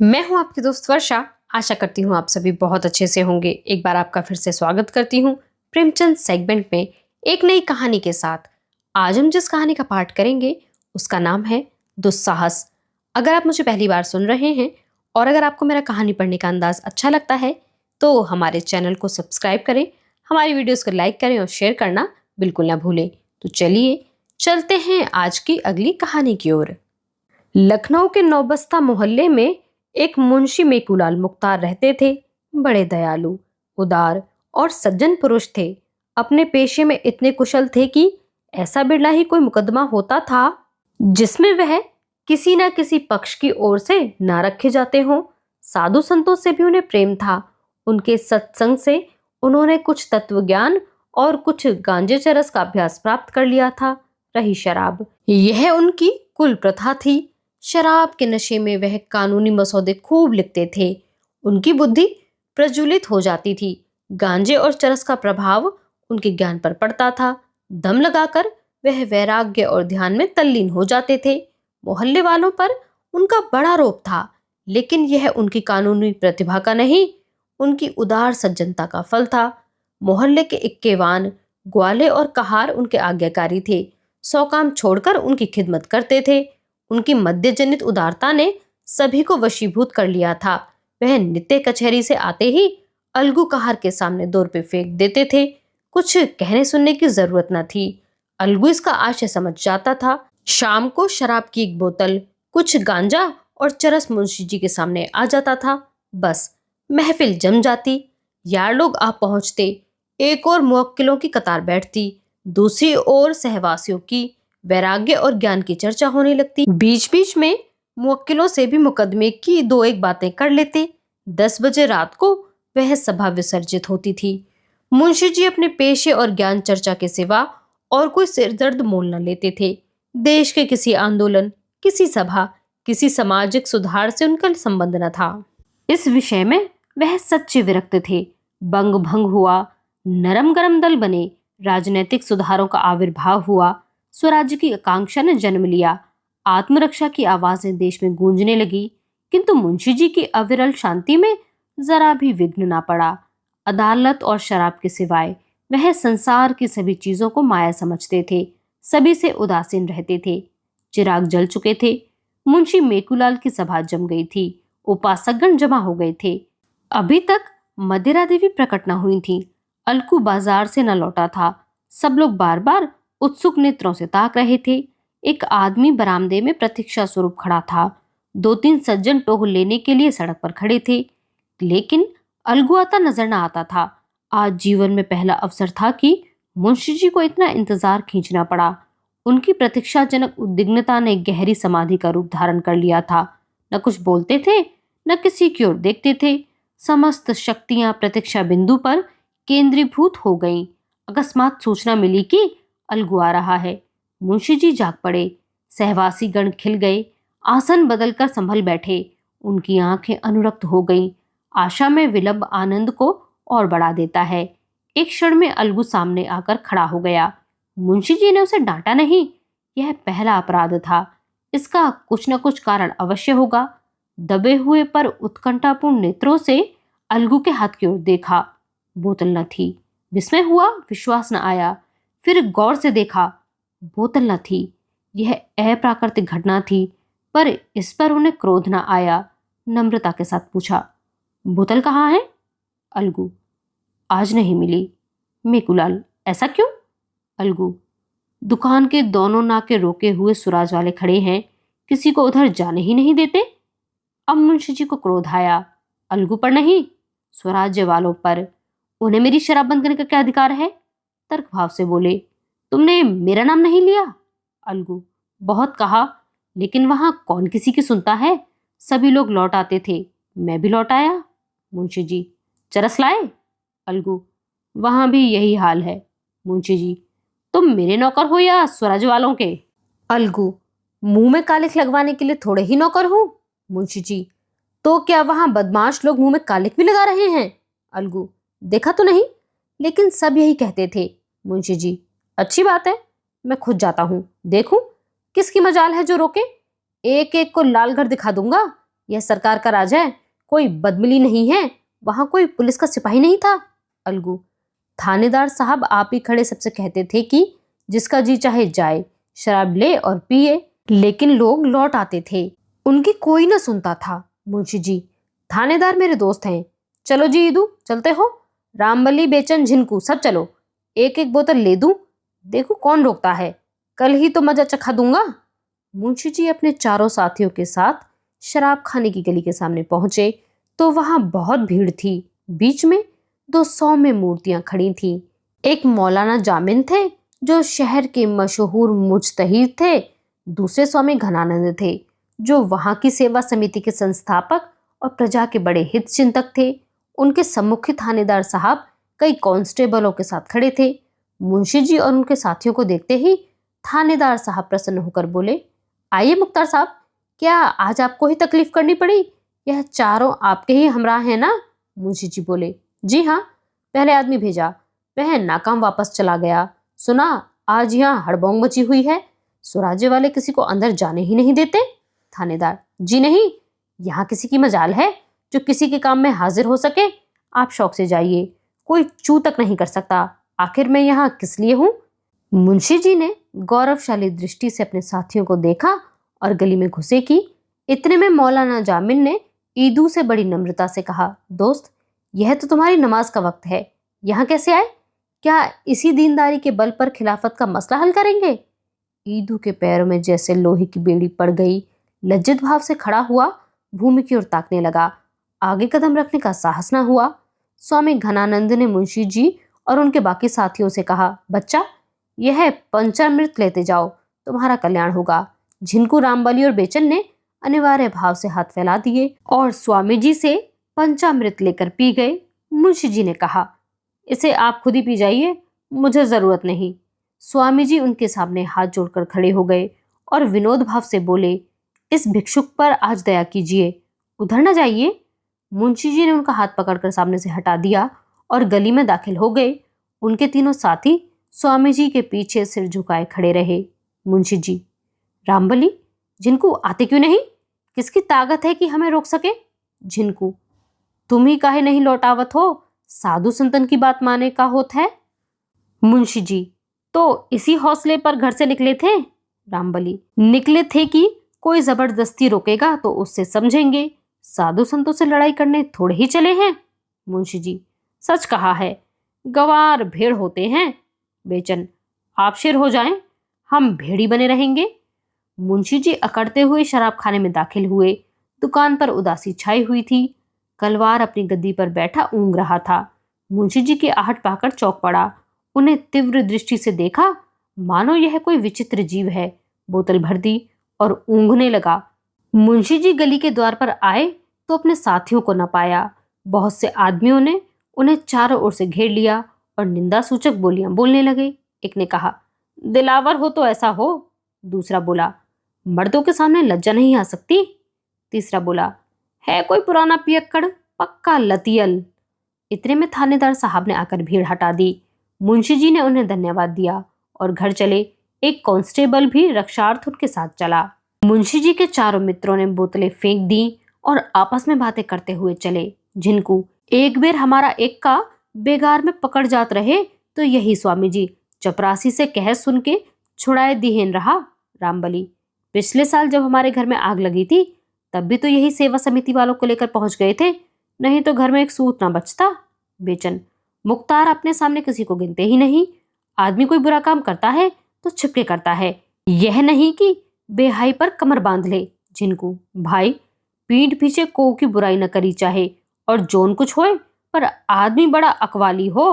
मैं हूं आपकी दोस्त वर्षा। आशा करती हूं आप सभी बहुत अच्छे से होंगे। एक बार आपका फिर से स्वागत करती हूं प्रेमचंद सेगमेंट में एक नई कहानी के साथ। आज हम जिस कहानी का पाठ करेंगे उसका नाम है दुस्साहस। अगर आप मुझे पहली बार सुन रहे हैं और अगर आपको मेरा कहानी पढ़ने का अंदाज अच्छा लगता है तो हमारे चैनल को सब्सक्राइब करें, हमारी वीडियोस को लाइक करें और शेयर करना बिल्कुल ना भूलें। तो चलिए चलते हैं आज की अगली कहानी की ओर। लखनऊ के नौबस्ता मोहल्ले में एक मुंशी मेकूलाल मुख्तार रहते थे। बड़े दयालु, उदार और सज्जन पुरुष थे। अपने पेशे में इतने कुशल थे कि ऐसा बिरला ही कोई मुकदमा होता था जिसमें वह किसी न किसी पक्ष की ओर से ना रखे जाते हों। साधु संतों से भी उन्हें प्रेम था। उनके सत्संग से उन्होंने कुछ तत्व ज्ञान और कुछ गांजे चरस का अभ्यास प्राप्त कर लिया था। रही शराब, यह उनकी कुल प्रथा थी। शराब के नशे में वह कानूनी मसौदे खूब लिखते थे। उनकी बुद्धि प्रज्वलित हो जाती थी। गांजे और चरस का प्रभाव उनके ज्ञान पर पड़ता था। दम लगाकर वह वैराग्य और ध्यान में तल्लीन हो जाते थे। मोहल्ले वालों पर उनका बड़ा रोब था, लेकिन यह उनकी कानूनी प्रतिभा का नहीं, उनकी उदार सज्जनता का फल था। मोहल्ले के इक्केवान, ग्वाले और कहार उनके आज्ञाकारी थे। सौ काम छोड़कर उनकी खिदमत करते थे। उनकी मद्यजनित उदारता ने सभी को वशीभूत कर लिया था। वह नित्य कचहरी से आते ही अलगू कहार के सामने 2 रुपए फेंक देते थे। कुछ कहने सुनने की जरूरत न थी। अलगू इसका आशय समझ जाता था। शाम को शराब की 1 बोतल, कुछ गांजा और चरस मुंशी जी के सामने आ जाता था। बस महफिल जम जाती। यार लोग आ पहुंचते। एक और मुवक्किलों की कतार बैठती, दूसरी ओर सहवासियों की वैराग्य और ज्ञान की चर्चा होने लगती। बीच बीच में मुवक्किलों से भी मुकदमे की 2-1 बातें कर लेते। 10 बजे रात को वह सभा विसर्जित होती थी। मुंशी जी अपने पेशे और ज्ञान चर्चा के सिवा और कोई सिरदर्द मोल न लेते थे। देश के किसी आंदोलन, किसी सभा, किसी सामाजिक सुधार से उनका संबंध न था। इस विषय में वह सच्चे विरक्त थे। बंग भंग हुआ, नरम गरम दल बने, राजनीतिक सुधारों का आविर्भाव हुआ, स्वराज्य की आकांक्षा ने जन्म लिया, आत्मरक्षा की आवाजें देश में गूंजने लगी। किंतु मुंशी जी की अविरल शांति में जरा भी विघ्न ना पड़ा। अदालत और शराब के सिवाय वह संसार की सभी चीजों को माया समझते थे। सभी से उदासीन रहते थे। चिराग जल चुके थे। मुंशी मेकूलाल की सभा जम गई थी। उपासकगण जमा हो गए थे। अभी तक मदिरा देवी प्रकट न हुई थी। अलकू बाजार से न लौटा था। सब लोग बार बार उत्सुक नेत्रों से ताक रहे थे। एक आदमी बरामदे में प्रतीक्षा स्वरूप खड़ा था। 2-3 सज्जन टोह लेने के लिए सड़क पर खड़े थे, लेकिन अलगू आता नजर न आता था। आज जीवन में पहला अवसर था कि मुंशी जी को इतना इंतजार खींचना पड़ा। उनकी प्रतीक्षाजनक उद्विग्नता ने गहरी समाधि का रूप धारण कर लिया था। न कुछ बोलते थे, न किसी की ओर देखते थे। समस्त शक्तियां प्रतीक्षा बिंदु पर केंद्रीभूत हो गईं। अकस्मात सूचना मिली कि अलगू आ रहा है। मुंशी जी जाग पड़े। सहवासी गण खिल गए, आसन बदलकर संभल बैठे। उनकी आंखें अनुरक्त हो गईं। आशा में विलंब आनंद को और बढ़ा देता है। एक क्षण में अलगू सामने आकर खड़ा हो गया। मुंशी जी ने उसे डांटा नहीं। यह पहला अपराध था। इसका कुछ न कुछ कारण अवश्य होगा। दबे हुए पर उत्कंठापूर्ण नेत्रों से अलगू के हाथ की ओर देखा। बोतल न थी। विस्मय हुआ, विश्वास न आया। फिर गौर से देखा, बोतल न थी। यह अप्राकृतिक घटना थी, पर इस पर उन्हें क्रोध न आया। नम्रता के साथ पूछा, बोतल कहाँ है? अलगू, आज नहीं मिली। मेकूलाल, ऐसा क्यों? अलगू, दुकान के दोनों नाके रोके हुए सुराज वाले खड़े हैं, किसी को उधर जाने ही नहीं देते। अब मुंशी जी को क्रोध आया। अलगू पर नहीं, स्वराज्य वालों पर। उन्हें मेरी शराब बंद करने का क्या अधिकार है? तर्क भाव से बोले, तुमने मेरा नाम नहीं लिया? अलगू, बहुत कहा, लेकिन वहां कौन किसी की सुनता है। सभी लोग लौट आते थे, मैं भी लौट आया। मुंशी जी, चरस लाए? अलगू, वहां भी यही हाल है। मुंशी जी, तुम मेरे नौकर हो या स्वराज वालों के? अलगू, मुंह में कालिख लगवाने के लिए थोड़े ही नौकर हूं। मुंशी जी, तो क्या वहां बदमाश लोग मुंह में कालिख भी लगा रहे हैं? अलगू, देखा तो नहीं, लेकिन सब यही कहते थे। मुंशी जी, अच्छी बात है, मैं खुद जाता हूं, देखूं किसकी मजाल है जो रोके। एक एक को लाल घर दिखा दूंगा। यह सरकार का राज है, कोई बदमिली नहीं है, वहां कोई पुलिस का सिपाही नहीं था। अलगू, थानेदार साहब आप ही खड़े सबसे कहते थे कि जिसका जी चाहे जाए, शराब ले और पिए, लेकिन लोग लौट आते थे, उनकी कोई ना सुनता था। मुंशी जी, थानेदार मेरे दोस्त हैं, चलो जी ईदू, चलते हो। रामबली, बेचन, झिनकू, सब चलो, एक एक बोतल ले दूं, देखो कौन रोकता है, कल ही तो मजा चखा दूंगा। मुंशी जी अपने चारों साथियों के साथ शराब खाने की गली के सामने पहुंचे तो वहां बहुत भीड़ थी। बीच में 200 में मूर्तियां खड़ी थीं। एक मौलाना जामिन थे जो शहर के मशहूर मुज्तहिद थे। दूसरे स्वामी घनानंद थे जो वहां की सेवा समिति के संस्थापक और प्रजा के बड़े हित चिंतक थे। उनके सम्मुखी थानेदार साहब कई कांस्टेबलों के साथ खड़े थे। मुंशी जी और उनके साथियों को देखते ही थानेदार साहब प्रसन्न होकर बोले, आइए मुख्तार साहब, क्या आज आपको ही तकलीफ करनी पड़ी? यह चारों आपके ही हमराह हैं ना? मुंशी जी बोले, जी हाँ, पहले आदमी भेजा, वह नाकाम वापस चला गया। सुना आज यहाँ हड़बोंग मची हुई है, स्वराज्य वाले किसी को अंदर जाने ही नहीं देते। थानेदार, जी नहीं, यहाँ किसी की मजाल है जो किसी के काम में हाजिर हो सके। आप शौक से जाइए, कोई चू तक नहीं कर सकता। आखिर मैं यहाँ किस लिए हूँ? मुंशी जी ने गौरवशाली दृष्टि से अपने साथियों को देखा और गली में घुसे की। इतने में मौलाना जामिन ने ईदू से बड़ी नम्रता से कहा, दोस्त, यह तो तुम्हारी नमाज का वक्त है, यहाँ कैसे आए? क्या इसी दीनदारी के बल पर खिलाफत का मसला हल करेंगे? ईदू के पैरों में जैसे लोहे की बेड़ी पड़ गई। लज्जित भाव से खड़ा हुआ, भूमि की ओर ताकने लगा। आगे कदम रखने का साहस न हुआ। स्वामी घनानंद ने मुंशी जी और उनके बाकी साथियों से कहा, बच्चा, यह पंचामृत लेते जाओ, तुम्हारा कल्याण होगा। झिनकू, रामबली और बेचन ने अनिवार्य भाव से हाथ फैला दिए और स्वामी जी से पंचामृत लेकर पी गए। मुंशी जी ने कहा, इसे आप खुद ही पी जाइए, मुझे जरूरत नहीं। स्वामी जी उनके सामने हाथ जोड़कर खड़े हो गए और विनोद भाव से बोले, इस भिक्षुक पर आज दया कीजिए, उधर न जाइए। मुंशी जी ने उनका हाथ पकड़कर सामने से हटा दिया और गली में दाखिल हो गए। उनके तीनों साथी स्वामी जी के पीछे सिर झुकाए खड़े रहे। मुंशी जी, रामबली, झिनकू आते क्यों नहीं? किसकी ताकत है कि हमें रोक सके? झिनकू, तुम ही काहे नहीं लौटावत हो? साधु संतन की बात माने का होत है। मुंशी जी, तो इसी हौसले पर घर से निकले थे? रामबली, निकले थे कि कोई जबरदस्ती रोकेगा तो उससे समझेंगे, साधु संतों से लड़ाई करने थोड़े ही चले हैं। मुंशी जी, सच कहा है, गवार भेड़ होते हैं। बेचन, आप शेर हो जाएं, हम भेड़ी बने रहेंगे। मुंशी जी अकड़ते हुए शराब खाने में दाखिल हुए। दुकान पर उदासी छाई हुई थी। कलवार अपनी गद्दी पर बैठा ऊँघ रहा था। मुंशी जी की आहट पाकर चौंक पड़ा। उन्हें तीव्र दृष्टि से देखा, मानो यह कोई विचित्र जीव है। बोतल भर दी और ऊँघने लगा। मुंशी जी गली के द्वार पर आए तो अपने साथियों को न पाया। बहुत से आदमियों ने उन्हें चारों ओर से घेर लिया और निंदा सूचक बोलियां बोलने लगे। एक ने कहा, दिलावर हो तो ऐसा हो। दूसरा बोला, मर्दों के सामने लज्जा नहीं आ सकती। तीसरा बोला, है कोई पुराना पियक्कड़, पक्का लतियल। इतने में थानेदार साहब ने आकर भीड़ हटा दी। मुंशी जी ने उन्हें धन्यवाद दिया और घर चले। एक कांस्टेबल भी रक्षार्थ उनके साथ चला। मुंशी जी के चारों मित्रों ने बोतलें फेंक दी और आपस में बातें करते हुए चले। झिनकू, एक बेर हमारा एक का बेगार में पकड़ जात रहे तो यही स्वामी जी चपरासी से कह सुन के छुड़ाए दिहेन रहा। रामबली, पिछले साल जब हमारे घर में आग लगी थी तब भी तो यही सेवा समिति वालों को लेकर पहुंच गए थे, नहीं तो घर में एक सूत ना बचता। बेचन, मुख्तार अपने सामने किसी को गिनते ही नहीं। आदमी कोई बुरा काम करता है तो छिपके करता है, यह नहीं कि बेहाई पर कमर बांध ले। झिनकू, भाई, पीठ पीछे को की बुराई न करी चाहे और जोन कुछ होए, पर आदमी बड़ा अकवाली हो।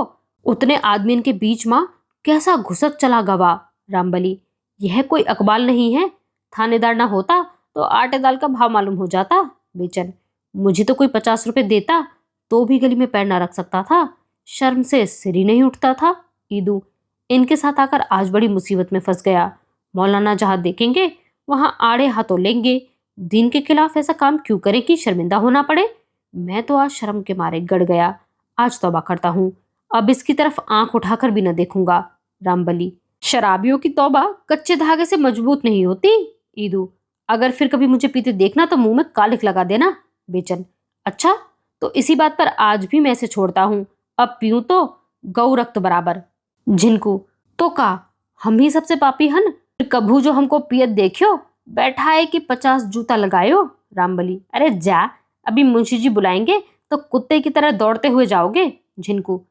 उतने आदमियन के बीच मां कैसा घुसत चला गवा। रामबली, यह कोई अकबाल नहीं है, थानेदार ना होता तो आटे दाल का भाव मालूम हो जाता। बेचन, मुझे तो कोई 50 रुपए देता तो भी गली में पैर ना रख सकता था, शर्म से सिर ही नहीं उठता था। ईदू, इनके साथ आकर आज बड़ी मुसीबत में फंस गया। मौलाना जहां देखेंगे वहां आड़े हाथों लेंगे। दीन के खिलाफ ऐसा काम क्यों करें कि शर्मिंदा होना पड़े। मैं तो आज शर्म के मारे गड़ गया। आज तौबा करता हूँ, अब इसकी तरफ आंख उठाकर भी न देखूंगा। रामबली, शराबियों की तौबा कच्चे धागे से मजबूत नहीं होती। ईदू, अगर फिर कभी मुझे पीते देखना तो मुंह में कालिख लगा देना। बेचन, अच्छा, तो इसी बात पर आज भी मैं इसे छोड़ता हूँ। अब पीऊं तो गौ रक्त बराबर। झिनकू, तो का हम ही सबसे पापी हन? फिर कभू जो हमको पियत देखियो, बैठा है कि 50 जूता लगायो। रामबली, अरे जा, अभी मुंशी जी बुलाएंगे तो कुत्ते की तरह दौड़ते हुए जाओगे। झिनकू,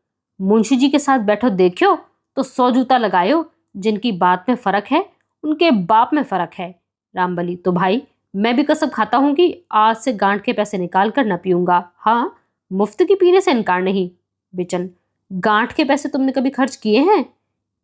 मुंशी जी के साथ बैठो देखियो तो 100 जूता लगायो। जिनकी बात में फर्क है उनके बाप में फर्क है। रामबली, तो भाई मैं भी कसम खाता हूं कि आज से गांठ के पैसे निकाल कर न पीऊंगा। हाँ, मुफ्त की पीने से इनकार नहीं। बिचन, गांठ के पैसे तुमने कभी खर्च किए हैं?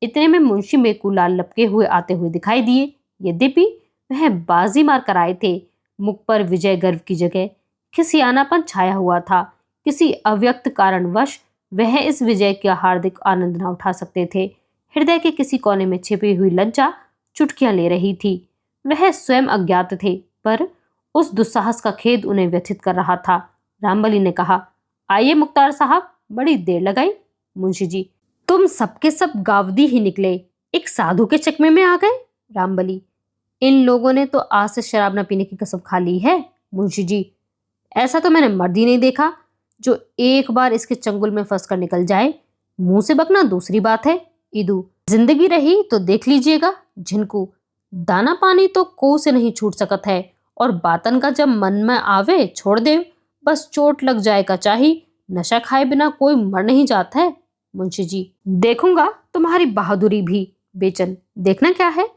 इतने में मुंशी मेकूलाल लपके हुए आते हुए दिखाई दिए। यद्यपि वह बाजी मार कर आए थे, मुख पर विजय गर्व की जगह खिसियानापन छाया हुआ था। किसी अव्यक्त कारणवश वह इस विजय का हार्दिक आनंद न उठा सकते थे। हृदय के किसी कोने में छिपी हुई लज्जा चुटकियां ले रही थी। वह स्वयं अज्ञात थे, पर उस दुस्साहस का खेद उन्हें व्यथित कर रहा था। रामबली ने कहा, आइए मुख्तार साहब, बड़ी देर लगाई। मुंशी जी, तुम सबके सब गावदी ही निकले, एक साधु के चकमे में आ गए। रामबली, इन लोगों ने तो आज से शराब न पीने की कसम खा ली है। मुंशी जी, ऐसा तो मैंने मर्द ही नहीं देखा जो एक बार इसके चंगुल में फंस कर निकल जाए। मुंह से बकना दूसरी बात है। ईदू, जिंदगी रही तो देख लीजिएगा। झिनकू, दाना पानी तो को से नहीं छूट सकत है, और बातन का जब मन में आवे छोड़ दे, बस चोट लग जाए का चाही, नशा खाए बिना कोई मर नहीं जाता है। मुंशी जी, देखूंगा तुम्हारी बहादुरी भी। बेचन, देखना क्या है,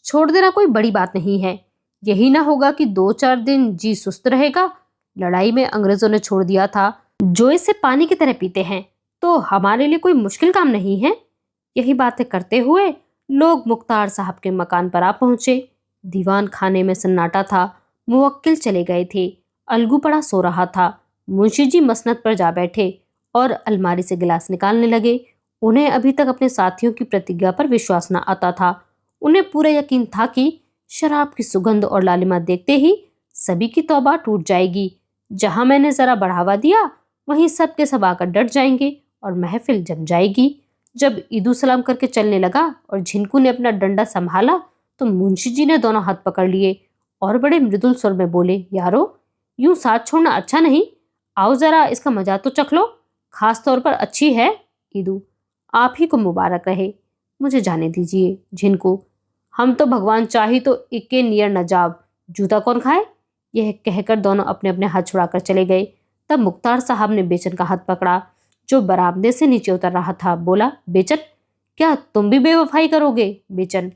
छोड़ देना कोई बड़ी बात नहीं है। यही ना होगा कि 2-4 दिन जी सुस्त रहेगा। लड़ाई में अंग्रेजों ने छोड़ दिया था, जो इसे पानी की तरह पीते हैं, तो हमारे लिए कोई मुश्किल काम नहीं है। यही बातें करते हुए लोग मुख्तार साहब के मकान पर आ पहुंचे। दीवान खाने में सन्नाटा था। मुवक्किल चले गए थे। अलगू पड़ा सो रहा था। मुंशी जी मसनद पर जा बैठे और अलमारी से गिलास निकालने लगे। उन्हें अभी तक अपने साथियों की प्रतिज्ञा पर विश्वास न आता था। उन्हें पूरा यकीन था कि शराब की सुगंध और लालिमा देखते ही सभी की तौबा टूट जाएगी। जहां मैंने जरा बढ़ावा दिया, वहीं सब के सब आकर डट जाएंगे और महफिल जम जाएगी। जब ईदू सलाम करके चलने लगा और झिनकू ने अपना डंडा संभाला, तो मुंशी जी ने दोनों हाथ पकड़ लिए और बड़े मृदुल स्वर में बोले, यारो, यूं साथ छोड़ना अच्छा नहीं। आओ जरा इसका मजा तो चख लो, खास तौर पर अच्छी है। ईदू, आप ही को मुबारक रहे, मुझे जाने दीजिए। झिनकू, हम तो भगवान चाही तो इक्के नियर न जाब, जूता कौन खाए। यह कहकर दोनों अपने अपने हाथ छुड़ाकर चले गए। तब मुख्तार साहब ने बेचन का हाथ पकड़ा, जो बरामदे से नीचे उतर रहा था। बोला, बेचन, क्या तुम भी बेवफाई करोगे? बेचन,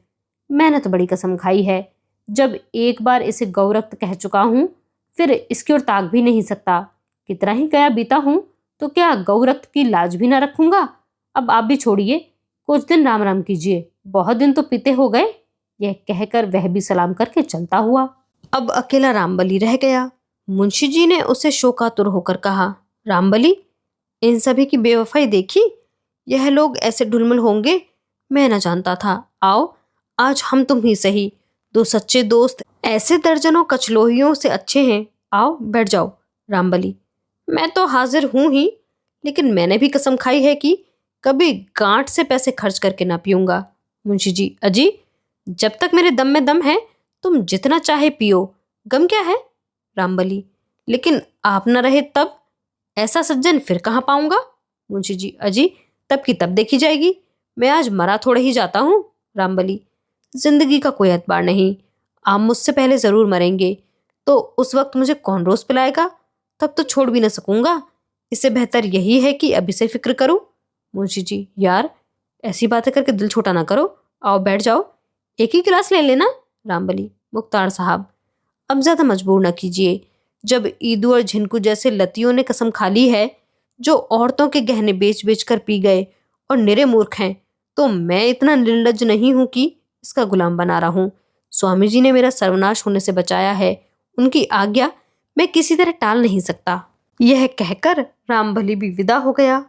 मैंने तो बड़ी कसम खाई है। जब एक बार इसे गौरक्त कह चुका हूं, फिर इसकी ओर ताक भी नहीं सकता। कितना ही गया बीता हूं, तो क्या गौरक्त की लाज भी ना रखूंगा। अब आप भी छोड़िए, कुछ दिन राम राम कीजिए, बहुत दिन तो पीते हो गए। यह कहकर वह भी सलाम करके चलता हुआ। अब अकेला रामबली रह गया। मुंशी जी ने उसे शोकातुर होकर कहा, रामबली, इन सभी की बेवफाई देखी। यह लोग ऐसे ढुलमुल होंगे, मैं न जानता था। आओ, आज हम तुम ही सही, दो सच्चे दोस्त ऐसे दर्जनों कचलोहियों से अच्छे हैं। आओ बैठ जाओ। रामबली, मैं तो हाजिर हूं ही, लेकिन मैंने भी कसम खाई है कि कभी गांठ से पैसे खर्च करके ना पीऊंगा। मुंशी जी, अजी, जब तक मेरे दम में दम है, तुम जितना चाहे पियो, गम क्या है। रामबली, लेकिन आप न रहे तब, ऐसा सज्जन फिर कहाँ पाऊंगा। मुंशी जी, अजी, तब की तब देखी जाएगी, मैं आज मरा थोड़े ही जाता हूँ। रामबली, जिंदगी का कोई एतबार नहीं, आप मुझसे पहले जरूर मरेंगे, तो उस वक्त मुझे कौन रोज पिलाएगा, तब तो छोड़ भी न सकूंगा। इससे बेहतर यही है कि अभी से फिक्र करूं। मुंशी जी, यार, ऐसी बातें करके दिल छोटा ना करो, आओ बैठ जाओ, एक ही गिलास ले लेना। रामबली, मुख्तार साहब, अब ज्यादा मजबूर न कीजिए। जब ईदू और झिनकू जैसे लतियों ने कसम खा ली है, जो औरतों के गहने बेच बेच कर पी गए और निरे मूर्ख हैं, तो मैं इतना निर्लज्ज नहीं हूं कि इसका गुलाम बना रहा हूं। स्वामी जी ने मेरा सर्वनाश होने से बचाया है, उनकी आज्ञा मैं किसी तरह टाल नहीं सकता। यह कहकर रामबली भी विदा हो गया।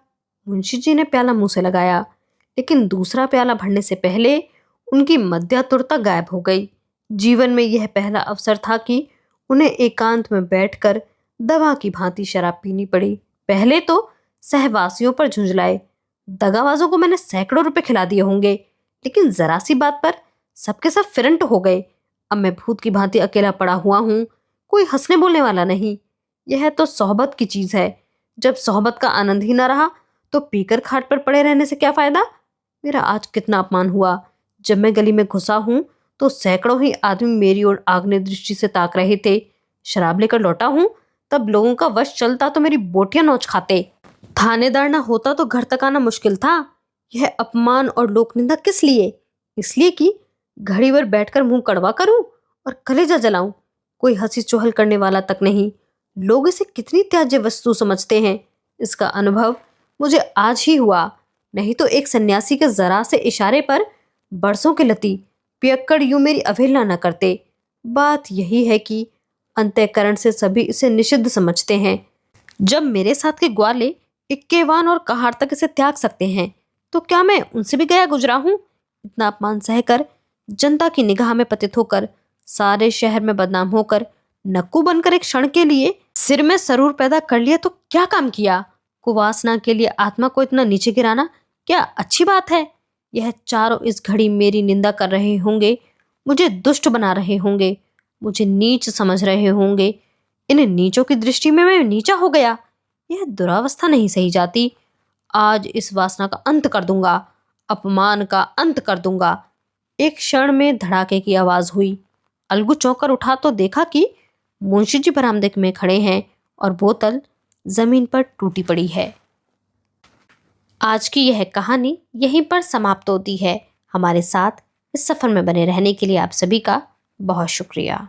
मुंशी जी ने प्याला मुंह से लगाया, लेकिन दूसरा प्याला भरने से पहले उनकी मध्यातुरता गायब हो गई। जीवन में यह पहला अवसर था कि उन्हें एकांत में बैठकर दवा की भांति शराब पीनी पड़ी। पहले तो सहवासियों पर झुंझलाए, दगाबाजों को मैंने सैकड़ों रुपए खिला दिए होंगे, लेकिन जरा सी बात पर सबके सब फिरंट हो गए। अब मैं भूत की भांति अकेला पड़ा हुआ हूँ, कोई हंसने बोलने वाला नहीं। यह तो सोहबत की चीज है। जब सोहबत का आनंद ही ना रहा तो पीकर खाट पर पड़े रहने से क्या फायदा। मेरा आज कितना अपमान हुआ। जब मैं गली में घुसा हूँ तो सैकड़ों ही आदमी मेरी ओर आग्नेय दृष्टि से ताक रहे थे। शराब लेकर लौटा हूँ, तब लोगों का वश चलता तो मेरी बोटियां नोच खाते। थानेदार ना होता तो घर तक आना मुश्किल था। यह अपमान और लोकनिंदा किस लिए? इसलिए कि घड़ी भर बैठकर मुंह कड़वा करूं और कलेजा जलाऊं। कोई हंसी चोहल करने वाला तक नहीं। लोग इसे कितनी त्याज्य वस्तु समझते हैं, इसका अनुभव मुझे आज ही हुआ। नहीं तो एक सन्यासी के जरा से इशारे पर बरसों के लती पियक्कड़ यूं मेरी अवहेलना न करते। बात यही है कि अंतःकरण से सभी इसे निषिद्ध समझते हैं। जब मेरे साथ के ग्वाले इक्केवान और कहार तक इसे त्याग सकते हैं तो क्या मैं उनसे भी गया गुजरा हूं? इतना अपमान सहकर, जनता की निगाह में पतित होकर, सारे शहर में बदनाम होकर, नक्कू बनकर एक क्षण के लिए सिर में सरूर पैदा कर लिया तो क्या काम किया? कुवासना के लिए आत्मा को इतना नीचे गिराना क्या अच्छी बात है? यह चारों इस घड़ी मेरी निंदा कर रहे होंगे, मुझे दुष्ट बना रहे होंगे, मुझे नीच समझ रहे होंगे। इन नीचों की दृष्टि में मैं नीचा हो गया। यह दुरावस्था नहीं सही जाती। आज इस वासना का अंत कर दूंगा, अपमान का अंत कर दूंगा। एक क्षण में धड़ाके की आवाज हुई। अलगू चौंक कर उठा तो देखा कि मुंशी जी बरामदे में खड़े हैं और बोतल जमीन पर टूटी पड़ी है। आज की यह कहानी यहीं पर समाप्त होती है। हमारे साथ इस सफर में बने रहने के लिए आप सभी का बहुत शुक्रिया।